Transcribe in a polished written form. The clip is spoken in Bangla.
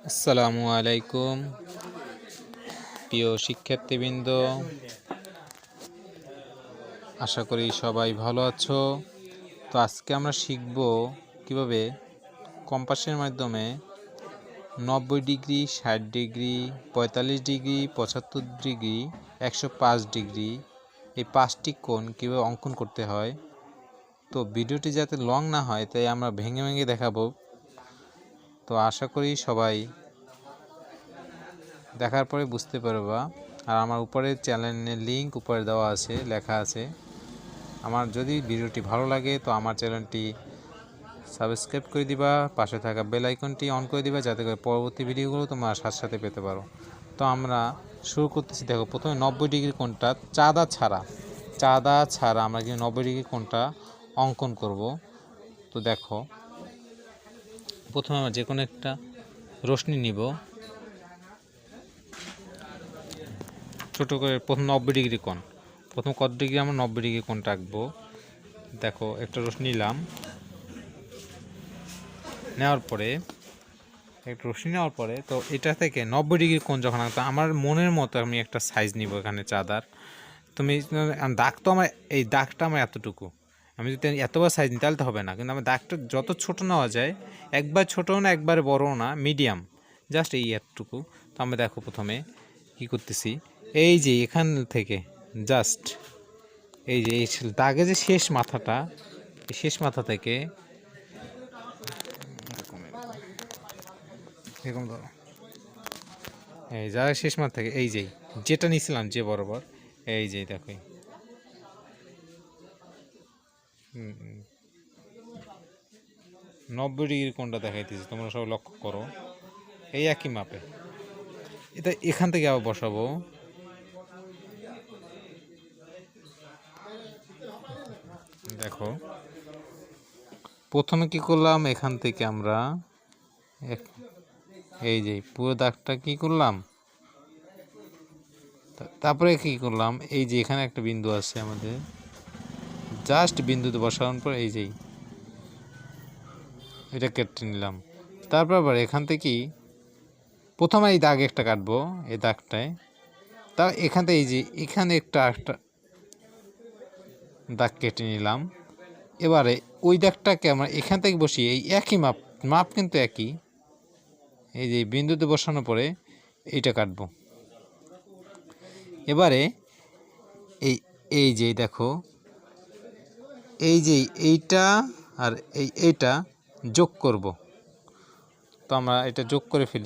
আসসালামু আলাইকুম প্রিয় শিক্ষার্থীবৃন্দ, আশা করি সবাই ভালো আছো। তো আজকে আমরা শিখব কিভাবে কম্পাসের মাধ্যমে 90 degree, 60 degree, 45 degree, 75 degree, 105 degree এই 5টি কোণ কীভাবে অঙ্কন করতে হয়। তো ভিডিওটি যাতে লং না হয় তাই আমরা ভেঙে ভেঙে দেখাবো। তো আশা করি সবাই দেখার পরে বুঝতে পারবা। আর আমার উপরে চ্যানেলের লিংক উপরে দেওয়া আছে, লেখা আছে। আমার যদি ভিডিওটি ভালো লাগে তো আমার চ্যানেলটি সাবস্ক্রাইব করে দিবা, পাশে থাকা বেল আইকনটি অন করে দিবা যাতে করে পরবর্তী ভিডিওগুলো তোমরা সাথে সাথে পেতে পারো। তো আমরা শুরু করতেছি। দেখো, প্রথমে 90 ডিগ্রি কোণটা চাঁদা ছাড়া আমরা কিন্তু 90 ডিগ্রি কোণটা অঙ্কন করব। তো দেখো, প্রথমে আমরা যে কোনো একটা রশ্মি নিব, ছোট করে। প্রথম 90 ডিগ্রি কোণ, প্রথম কত ডিগ্রি আমরা 90 ডিগ্রি কোণটা আঁকবো। দেখো, একটা রশ্মি নিলাম, নেওয়ার পরে তো এটা থেকে 90 ডিগ্রি কোণ যখন আঁকতো আমার মনের মতো আমি একটা সাইজ নিব এখানে চাঁদার। তুমি দাগ তো আমার এই দাগটা আমার এতটুকু, আমি যদি এতবার সাইজ নিই তাহলে তো হবে না। কিন্তু আমার দাগটা যত ছোট নেওয়া যায়, একবার ছোটও না একবার বড়ও না, মিডিয়াম, জাস্ট এই এতটুকু। তো আমরা দেখো প্রথমে কী করতেছি, এই যে এখান থেকে জাস্ট এই যে এই দাগে যে শেষ মাথাটা, এই শেষ মাথা থেকে এরকম ধরো, এই যা শেষ মাথা থেকে এই যেটা নিয়েছিলাম যে বরাবর, এই যে দেখো 90 ডিগ্রি কোণটা দেখাইতেছি, তোমরা সব লক্ষ্য করো। এই একই মাপে এটা এখান থেকে আবার বসাবো। দেখো, প্রথমে কি করলাম, এখান থেকে আমরা এই যে পুরো দাগটা কি করলাম, তারপরে কি করলাম, এই যে এখানে একটা বিন্দু আছে আমাদের, জাস্ট বিন্দুতে বসানোর পর এই যে এটা কেটে নিলাম। তারপর আবার এখান থেকেই প্রথমে এই দাগ একটা কাটবো, এই দাগটায়। তা এখান থেকে এই যে এখানে একটা দাগ কেটে নিলাম। এবারে ওই দাগটাকে আমরা এখান থেকে বসিয়ে এই একই মাপ কিন্তু একই, এই যে বিন্দুতে বসানোর পরে এইটা কাটবো। এবারে এই এই যে দেখো, এই যে এইটা আর এইটা যোগ করব। তো আমরা এটা যোগ করে ফেলি।